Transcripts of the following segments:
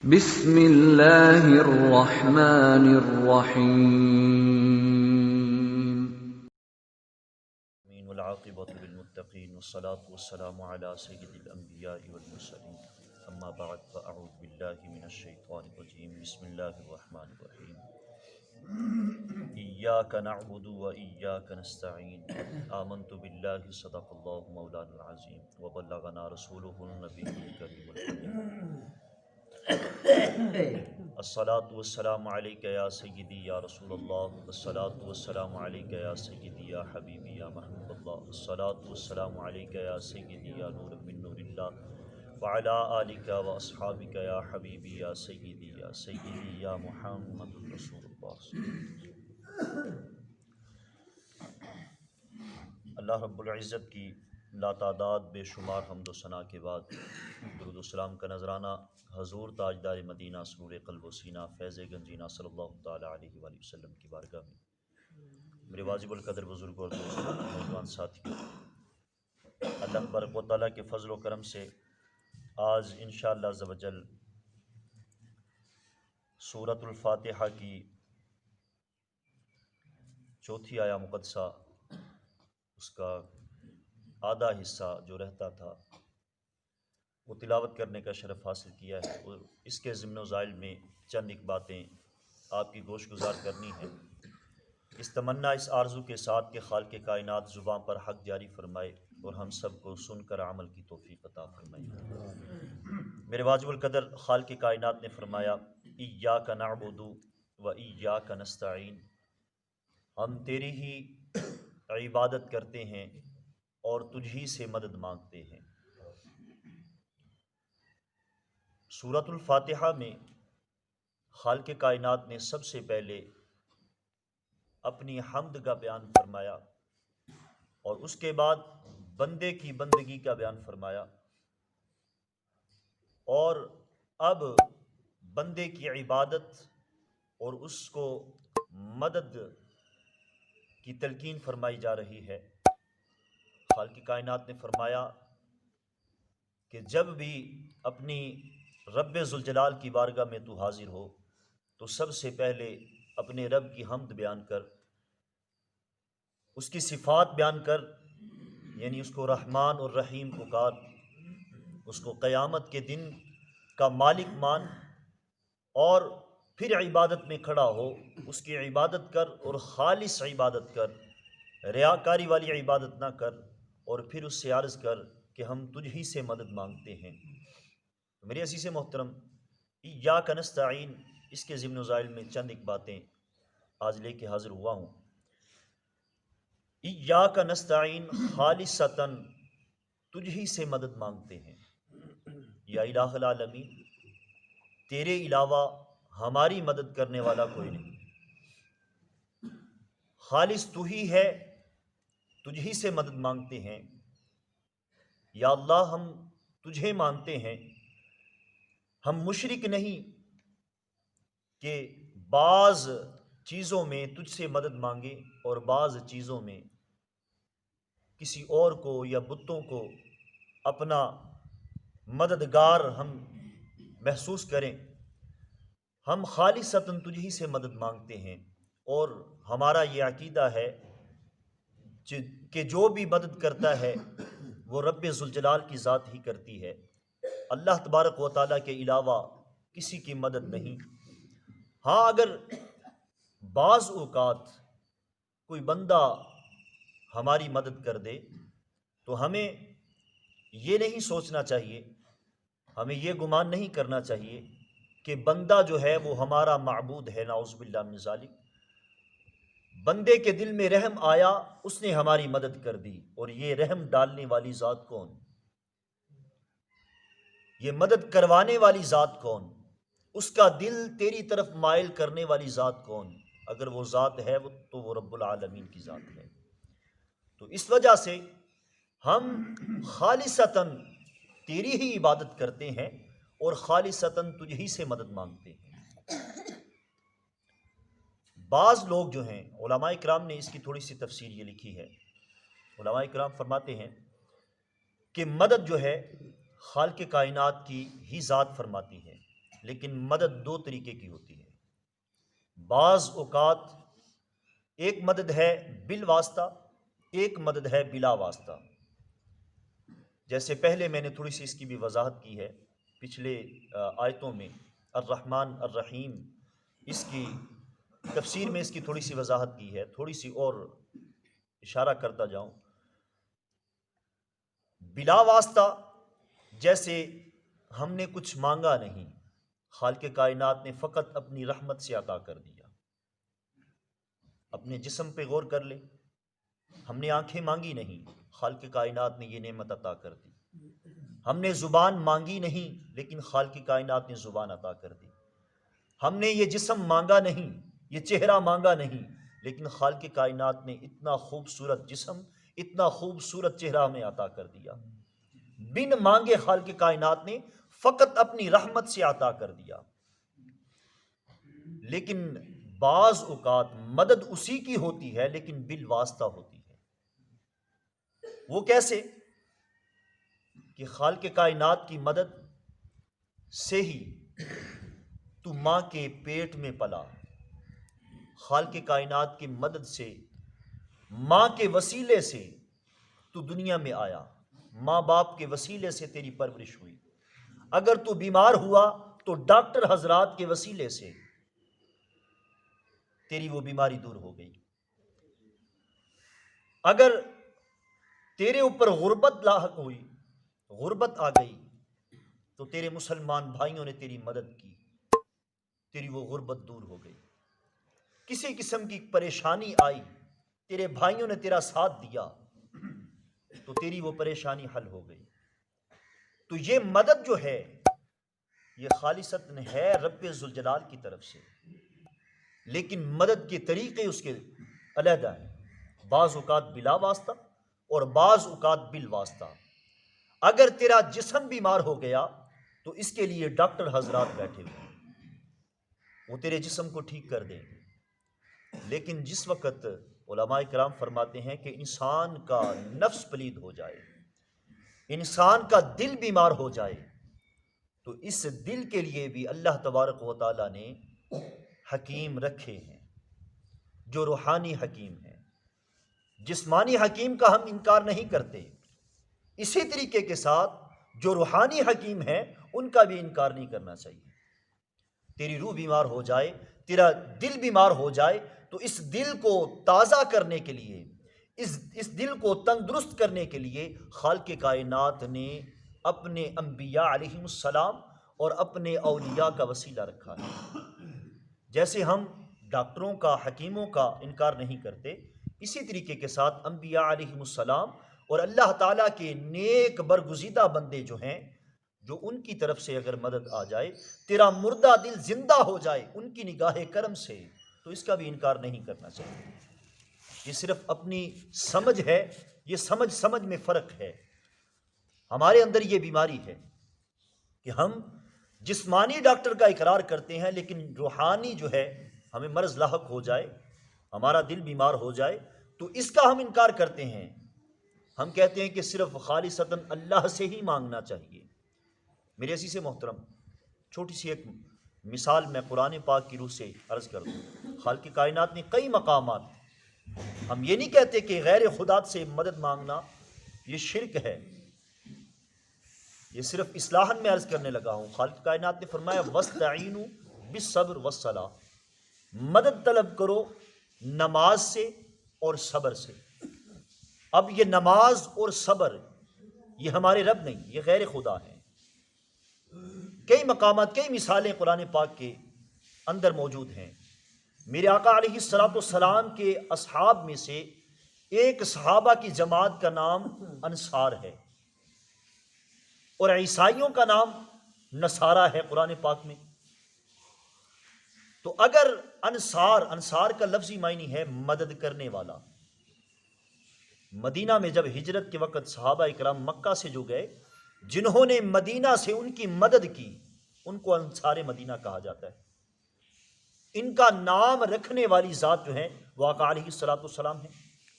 بسم اللہ الرحمن الرحیم۔ والعاقبۃ للمتقین والصلاة والسلام علی سید الانبیاء والمرسلین اما بعد فاعوذ باللہ من الشیطان الرجیم بسم اللہ الرحمن الرحیم ایاک نعبد و ایاک نستعین آمنت باللہ صدق اللہ مولانا العظیم وبلغنا رسولہ النبی الکریم الحکیم الصلاة والسلام علیک یا سیدی یا رسول اللہ، الصلاة والسلام علیک یا سیدی یا حبیبی یا محبوب اللہ، الصلاة والسلام علیک یا سیدی یا نور من نور اللہ، وعلی آلک و اصحابک یا حبیبی یا سیدی یا محمد رسول اللہ۔ اللہ رب العزت کی لاتعداد بے شمار حمد و ثنا کے بعد درود و سلام کا نذرانہ حضور تاجدار مدینہ سرور قلب و سینہ فیض گنجینہ صلی اللہ تعالیٰ علیہ وآلہ وسلم کی بارگاہ میں میرے واجب القدر بزرگ اور دوستوں نوجوان ساتھیوں، اللہ تبارک و تعالیٰ کے فضل و کرم سے آج انشاءاللہ عز و جل سورۃ الفاتحہ کی چوتھی آیہ مقدسہ، اس کا آدھا حصہ جو رہتا تھا وہ تلاوت کرنے کا شرف حاصل کیا ہے، اور اس کے ضمن و ذائل میں چند ایک باتیں آپ کی گوش گزار کرنی ہیں، اس تمنا اس آرزو کے ساتھ کہ خالق کائنات زبان پر حق جاری فرمائے اور ہم سب کو سن کر عمل کی توفیق عطا فرمائے۔ میرے واجب القدر خالق کائنات نے فرمایا ایاک نعبد و ایاک نستعین، ہم تیری ہی عبادت کرتے ہیں اور تجھ ہی سے مدد مانگتے ہیں۔ سورۃ الفاتحہ میں خالق کائنات نے سب سے پہلے اپنی حمد کا بیان فرمایا اور اس کے بعد بندے کی بندگی کا بیان فرمایا، اور اب بندے کی عبادت اور اس کو مدد کی تلقین فرمائی جا رہی ہے۔ خالق کائنات نے فرمایا کہ جب بھی اپنی رب ذوالجلال کی بارگاہ میں تو حاضر ہو تو سب سے پہلے اپنے رب کی حمد بیان کر، اس کی صفات بیان کر، یعنی اس کو رحمان اور رحیم پکار، اس کو قیامت کے دن کا مالک مان، اور پھر عبادت میں کھڑا ہو، اس کی عبادت کر اور خالص عبادت کر، ریاکاری والی عبادت نہ کر، اور پھر اس سے عرض کر کہ ہم تجھ ہی سے مدد مانگتے ہیں۔ میرے عزیز محترم، ایاک نستعین، اس کے ضمن و ذائل میں چند ایک باتیں آج لے کے حاضر ہوا ہوں۔ ایاک نستعین خالصتاً، تجھ ہی سے مدد مانگتے ہیں یا الہ العالمین، تیرے علاوہ ہماری مدد کرنے والا کوئی نہیں، خالص تو ہی ہے، تجھ ہی سے مدد مانگتے ہیں۔ یا اللہ، ہم تجھے مانتے ہیں، ہم مشرک نہیں کہ بعض چیزوں میں تجھ سے مدد مانگے اور بعض چیزوں میں کسی اور کو یا بتوں کو اپنا مددگار ہم محسوس کریں۔ ہم خالصتاً تجھ ہی سے مدد مانگتے ہیں، اور ہمارا یہ عقیدہ ہے کہ جو بھی مدد کرتا ہے وہ رب ذوالجلال کی ذات ہی کرتی ہے، اللہ تبارک و تعالیٰ کے علاوہ کسی کی مدد نہیں۔ ہاں، اگر بعض اوقات کوئی بندہ ہماری مدد کر دے تو ہمیں یہ نہیں سوچنا چاہیے، ہمیں یہ گمان نہیں کرنا چاہیے کہ بندہ جو ہے وہ ہمارا معبود ہے، نعوذ باللہ من ذالک۔ بندے کے دل میں رحم آیا، اس نے ہماری مدد کر دی، اور یہ رحم ڈالنے والی ذات کون؟ یہ مدد کروانے والی ذات کون؟ اس کا دل تیری طرف مائل کرنے والی ذات کون؟ اگر وہ ذات ہے تو وہ رب العالمین کی ذات ہے۔ تو اس وجہ سے ہم خالصتاً تیری ہی عبادت کرتے ہیں اور خالصتاً تجھ ہی سے مدد مانگتے ہیں۔ بعض لوگ جو ہیں، علماء کرام نے اس کی تھوڑی سی تفسیر یہ لکھی ہے۔ علماء کرام فرماتے ہیں کہ مدد جو ہے خالق کائنات کی ہی ذات فرماتی ہے، لیکن مدد دو طریقے کی ہوتی ہے۔ بعض اوقات ایک مدد ہے بالواسطہ، ایک مدد ہے بلا واسطہ۔ جیسے پہلے میں نے تھوڑی سی اس کی بھی وضاحت کی ہے پچھلے آیتوں میں، الرحمن الرحیم، اس کی تفسیر میں اس کی تھوڑی سی وضاحت کی ہے، تھوڑی سی اور اشارہ کرتا جاؤں۔ بلا واسطہ جیسے ہم نے کچھ مانگا نہیں، خالق کائنات نے فقط اپنی رحمت سے عطا کر دیا۔ اپنے جسم پہ غور کر لے، ہم نے آنکھیں مانگی نہیں، خالق کائنات نے یہ نعمت عطا کر دی۔ ہم نے زبان مانگی نہیں، لیکن خالق کائنات نے زبان عطا کر دی۔ ہم نے یہ جسم مانگا نہیں، یہ چہرہ مانگا نہیں، لیکن خالق کائنات نے اتنا خوبصورت جسم، اتنا خوبصورت چہرہ ہمیں عطا کر دیا۔ بن مانگے خالق کائنات نے فقط اپنی رحمت سے عطا کر دیا۔ لیکن بعض اوقات مدد اسی کی ہوتی ہے لیکن بالواسطہ ہوتی ہے۔ وہ کیسے؟ کہ خالق کائنات کی مدد سے ہی تو ماں کے پیٹ میں پلا، خالق کائنات کی مدد سے ماں کے وسیلے سے تو دنیا میں آیا، ماں باپ کے وسیلے سے تیری پرورش ہوئی۔ اگر تو بیمار ہوا تو ڈاکٹر حضرات کے وسیلے سے تیری وہ بیماری دور ہو گئی۔ اگر تیرے اوپر غربت لاحق ہوئی، غربت آ گئی، تو تیرے مسلمان بھائیوں نے تیری مدد کی، تیری وہ غربت دور ہو گئی۔ کسی قسم کی پریشانی آئی، تیرے بھائیوں نے تیرا ساتھ دیا، تو تیری وہ پریشانی حل ہو گئی۔ تو یہ مدد جو ہے یہ خالصتاً ہے رب ذوالجلال کی طرف سے، لیکن مدد کے طریقے اس کے علیحدہ ہیں، بعض اوقات بلا واسطہ اور بعض اوقات بالواسطہ۔ اگر تیرا جسم بیمار ہو گیا تو اس کے لیے ڈاکٹر حضرات بیٹھے ہوئے، وہ تیرے جسم کو ٹھیک کر دیں گے۔ لیکن جس وقت علماء کرام فرماتے ہیں کہ انسان کا نفس پلید ہو جائے، انسان کا دل بیمار ہو جائے، تو اس دل کے لیے بھی اللہ تبارک و تعالیٰ نے حکیم رکھے ہیں جو روحانی حکیم ہیں۔ جسمانی حکیم کا ہم انکار نہیں کرتے، اسی طریقے کے ساتھ جو روحانی حکیم ہیں ان کا بھی انکار نہیں کرنا چاہیے۔ تیری روح بیمار ہو جائے، تیرا دل بیمار ہو جائے، تو اس دل کو تازہ کرنے کے لیے، اس دل کو تندرست کرنے کے لیے خالق کائنات نے اپنے انبیاء علیہم السلام اور اپنے اولیاء کا وسیلہ رکھا ہے۔ جیسے ہم ڈاکٹروں کا، حکیموں کا انکار نہیں کرتے، اسی طریقے کے ساتھ انبیاء علیہم السلام اور اللہ تعالیٰ کے نیک برگزیدہ بندے جو ہیں، جو ان کی طرف سے اگر مدد آ جائے، تیرا مردہ دل زندہ ہو جائے ان کی نگاہ کرم سے، تو اس کا بھی انکار نہیں کرنا چاہیے۔ یہ صرف اپنی سمجھ ہے، یہ سمجھ میں فرق ہے۔ ہمارے اندر یہ بیماری ہے کہ ہم جسمانی ڈاکٹر کا اقرار کرتے ہیں، لیکن روحانی جو ہے ہمیں مرض لاحق ہو جائے، ہمارا دل بیمار ہو جائے، تو اس کا ہم انکار کرتے ہیں۔ ہم کہتے ہیں کہ صرف خالصتاً اللہ سے ہی مانگنا چاہیے۔ میرے عزیز محترم، چھوٹی سی ایک مثال میں قرآن پاک کی روح سے عرض کر دوں۔ خالق کائنات نے کئی مقامات، ہم یہ نہیں کہتے کہ غیر خدا سے مدد مانگنا یہ شرک ہے، یہ صرف اصلاحاً میں عرض کرنے لگا ہوں۔ خالق کائنات نے فرمایا وَاسْتَعِینُوا بِالصَّبْرِ وَالصَّلَاةِ، مدد طلب کرو نماز سے اور صبر سے۔ اب یہ نماز اور صبر یہ ہمارے رب نہیں، یہ غیر خدا ہیں۔ کئی مقامات، کئی مثالیں قرآن پاک کے اندر موجود ہیں۔ میرے آقا علیہ الصلوۃ والسلام کے اصحاب میں سے ایک صحابہ کی جماعت کا نام انصار ہے، اور عیسائیوں کا نام نصارہ ہے قرآن پاک میں۔ تو اگر انصار کا لفظی معنی ہے مدد کرنے والا۔ مدینہ میں جب ہجرت کے وقت صحابہ اکرام مکہ سے جو گئے، جنہوں نے مدینہ سے ان کی مدد کی، ان کو انصار مدینہ کہا جاتا ہے۔ ان کا نام رکھنے والی ذات جو ہے وہ آقا علیہ الصلوۃ والسلام ہیں،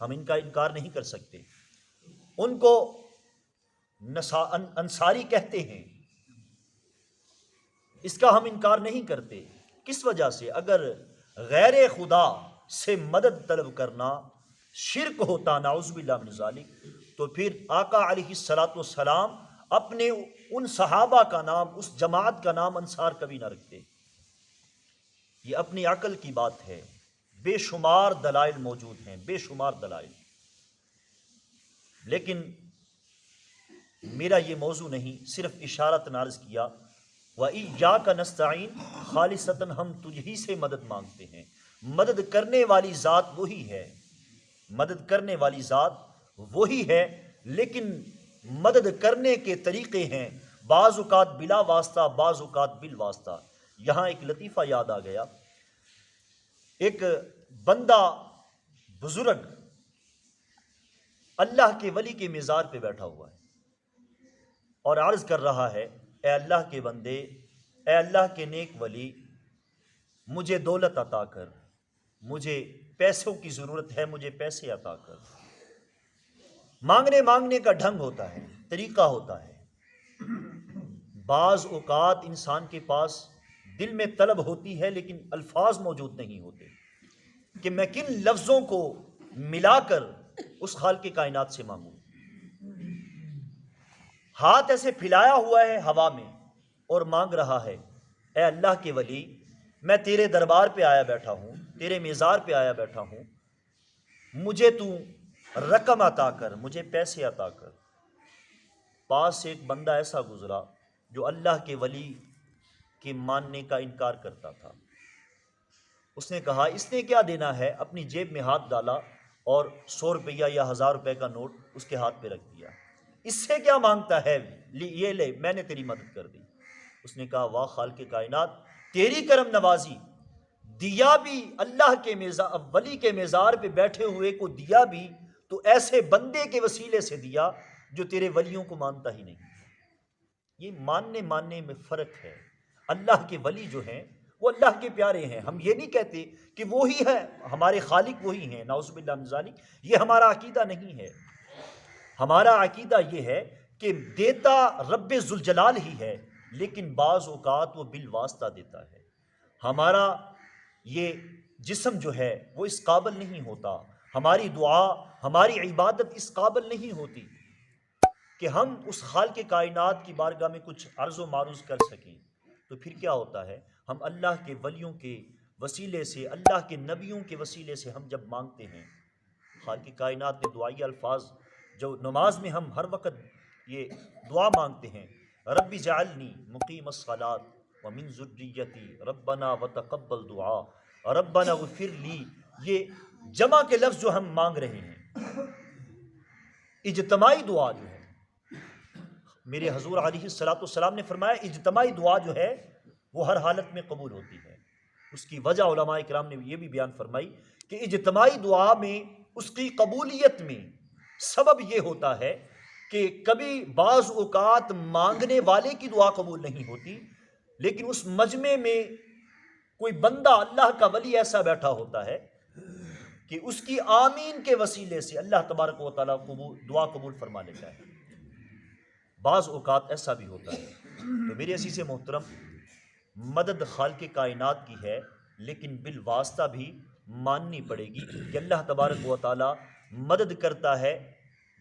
ہم ان کا انکار نہیں کر سکتے۔ ان کو انصاری کہتے ہیں۔ اس کا ہم انکار نہیں کرتے. کس وجہ سے؟ اگر غیر خدا سے مدد طلب کرنا شرک ہوتا نعوذ باللہ من ذالک، تو پھر آقا علیہ الصلاۃ والسلام اپنے ان صحابہ کا نام، اس جماعت کا نام انصار کبھی نہ رکھتے. یہ اپنی عقل کی بات ہے. بے شمار دلائل موجود ہیں، بے شمار دلائل. لیکن میرا یہ موضوع نہیں، صرف اشارتاً عرض کیا. وَإِيَّاكَ نَسْتَعِينُ خالصتاً ہم تجھ ہی سے مدد مانگتے ہیں. مدد کرنے والی ذات وہی ہے، مدد کرنے والی ذات وہی ہے، لیکن مدد کرنے کے طریقے ہیں، بعض اوقات بلا واسطہ، بعض اوقات بالواسطہ. یہاں ایک لطیفہ یاد آ گیا. ایک بندہ بزرگ اللہ کے ولی کے مزار پہ بیٹھا ہوا ہے اور عرض کر رہا ہے، اے اللہ کے بندے، اے اللہ کے نیک ولی، مجھے دولت عطا کر، مجھے پیسوں کی ضرورت ہے، مجھے پیسے عطا کر. مانگنے کا ڈھنگ ہوتا ہے، طریقہ ہوتا ہے. بعض اوقات انسان کے پاس دل میں طلب ہوتی ہے لیکن الفاظ موجود نہیں ہوتے کہ میں کن لفظوں کو ملا کر اس خالق کائنات سے مانگوں. ہاتھ ایسے پھیلایا ہوا ہے ہوا میں اور مانگ رہا ہے، اے اللہ کے ولی، میں تیرے دربار پہ آیا بیٹھا ہوں، تیرے میزار پہ آیا بیٹھا ہوں، مجھے تو رقم عطا کر، مجھے پیسے عطا کر. پاس سے ایک بندہ ایسا گزرا جو اللہ کے ولی کے ماننے کا انکار کرتا تھا. اس نے کہا اس نے کیا دینا ہے، اپنی جیب میں ہاتھ ڈالا اور 100 روپیہ یا 1000 روپے کا نوٹ اس کے ہاتھ پہ رکھ دیا. اس سے کیا مانگتا ہے، یہ لے، میں نے تیری مدد کر دی. اس نے کہا واہ خالق کائنات، تیری کرم نوازی، دیا بھی اللہ کے ولی کے میزار پہ بیٹھے ہوئے کو دیا بھی تو ایسے بندے کے وسیلے سے دیا جو تیرے ولیوں کو مانتا ہی نہیں. یہ ماننے میں فرق ہے. اللہ کے ولی جو ہیں وہ اللہ کے پیارے ہیں. ہم یہ نہیں کہتے کہ وہی ہے ہمارے خالق، وہی ہیں، نعوذ باللہ من ذالک. یہ ہمارا عقیدہ نہیں ہے. ہمارا عقیدہ یہ ہے کہ دیتا رب ذوالجلال ہی ہے، لیکن بعض اوقات وہ بالواسطہ دیتا ہے. ہمارا یہ جسم جو ہے وہ اس قابل نہیں ہوتا، ہماری دعا، ہماری عبادت اس قابل نہیں ہوتی کہ ہم اس خالق کائنات کی بارگاہ میں کچھ عرض و معروض کر سکیں. تو پھر کیا ہوتا ہے، ہم اللہ کے ولیوں کے وسیلے سے، اللہ کے نبیوں کے وسیلے سے ہم جب مانگتے ہیں، خالق کائنات نے دعائی الفاظ جو نماز میں ہم ہر وقت یہ دعا مانگتے ہیں، رب جعلنی مقیم الصلاۃ ومن ذریتی ربنا وتقبل دعا ربنا اغفر لی، یہ جمع کے لفظ جو ہم مانگ رہے ہیں، اجتماعی دعا جو ہے، میرے حضور علیہ الصلاۃ والسلام نے فرمایا اجتماعی دعا جو ہے وہ ہر حالت میں قبول ہوتی ہے. اس کی وجہ علماء کرام نے یہ بھی بیان فرمائی کہ اجتماعی دعا میں اس کی قبولیت میں سبب یہ ہوتا ہے کہ کبھی بعض اوقات مانگنے والے کی دعا قبول نہیں ہوتی، لیکن اس مجمع میں کوئی بندہ اللہ کا ولی ایسا بیٹھا ہوتا ہے کہ اس کی آمین کے وسیلے سے اللہ تبارک و تعالیٰ دعا قبول فرما لیتا ہے. بعض اوقات ایسا بھی ہوتا ہے. تو میرے عزیز محترم، مدد خالق کائنات کی ہے، لیکن بالواسطہ بھی ماننی پڑے گی کہ اللہ تبارک و تعالیٰ مدد کرتا ہے،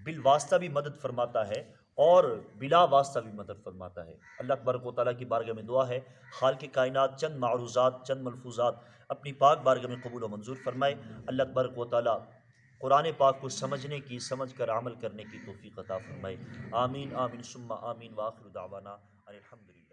بالواسطہ بھی مدد فرماتا ہے اور بلا واسطہ بھی مدد فرماتا ہے. اللہ تبارک و تعالیٰ کی بارگاہ میں دعا ہے خالق کائنات چند معروضات، چند ملفوظات اپنی پاک بارگاہ میں قبول و منظور فرمائے. اللہ تبارک و تعالیٰ قرآن پاک کو سمجھنے کی، سمجھ کر عمل کرنے کی توفیق عطا فرمائے. آمین آمین ثم آمین. وآخر دعوانا ان الحمدللہ.